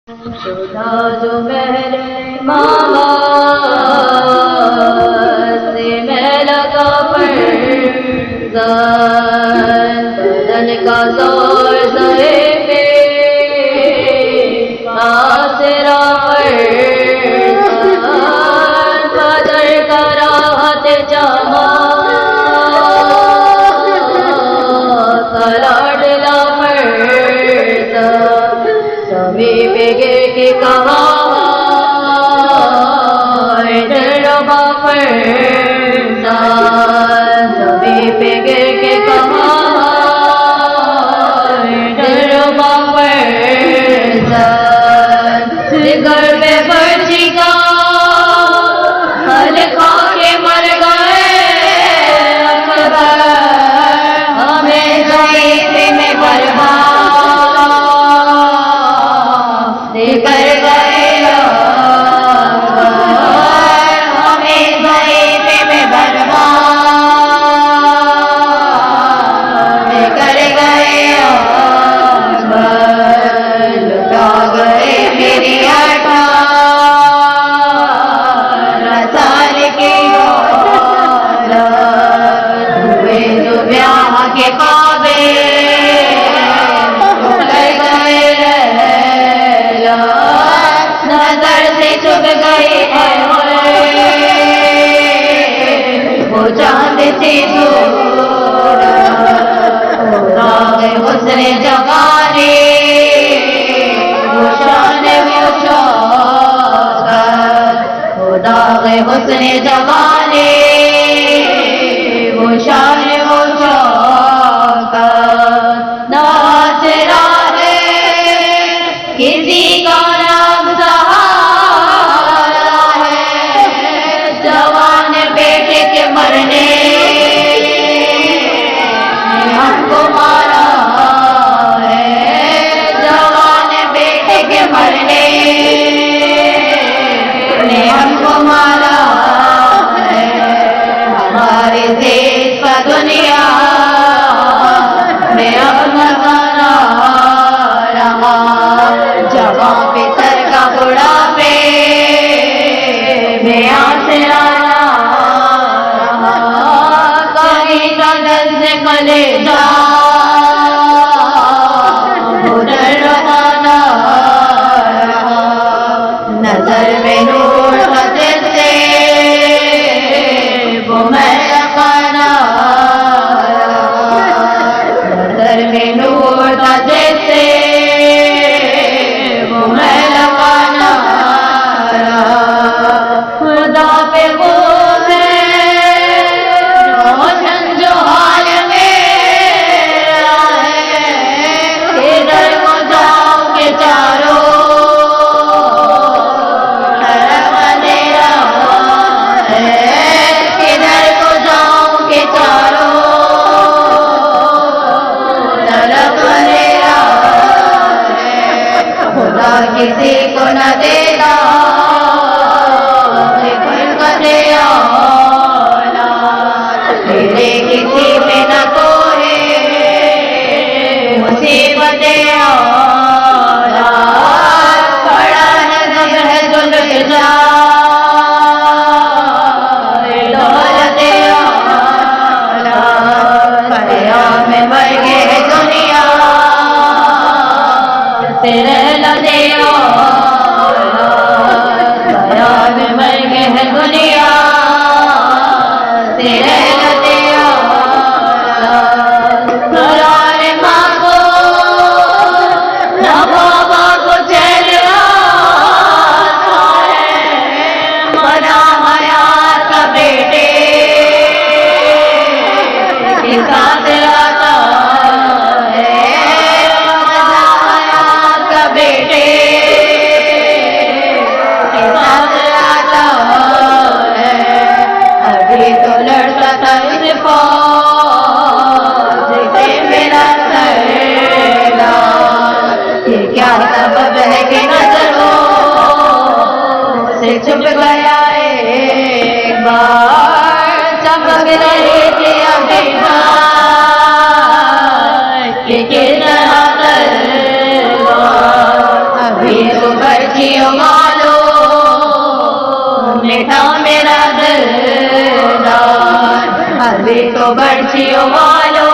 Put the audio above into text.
सुधा जो महल मामा से मैं लगा बदन का जोर सहे पे आसरा बदर का राहत जमा लाडला सभी पे गिर के कहा डरबा सभी पे गिर के कहा डरबा घर में बची का हल खा के मर गए हमें जाए में बर्बाद कर गए हमें गए में बर्बाद कर गए लुटा गए मेरी 18 साल की हुए जो ब्याह के काबे नजर से चुभ गई है वो चांद से उसने जगाने वो शान वो खुदा गए उसने जगाने वो शान वो नाचरा है किसी का मरने हमको मारा है जवान बेटे के मरने ने हमको मारा है हमारे देश का दुनिया में अब लगाना रहा जवां पे सर का बुढ़ापे में आसरा कलेजा रवाना नजर में नूर से वो मैं रवाना नजर में नूर से वो मैं रवाना खुदा पे वो किसी को न देना तेरे किसी में न तो है मुसीबत बड़ा है जब है जो लुट दौलत खया में मर गए दुनिया तेरे मर गए है दुनिया तेरे माँ को न बाबा को चैन मना हयात का बेटे के साथ आता है मना हयात का बेटे तो लड़ता था इस फौज से मेरा सरला ये क्या सबब है कि नजरों से छुप गया एक बार चमक रहे थे अभी कि किस तरह अभी तो बर्छियों वालो मीठा मेरा दिलदार, अभी तो बर्छियों वालो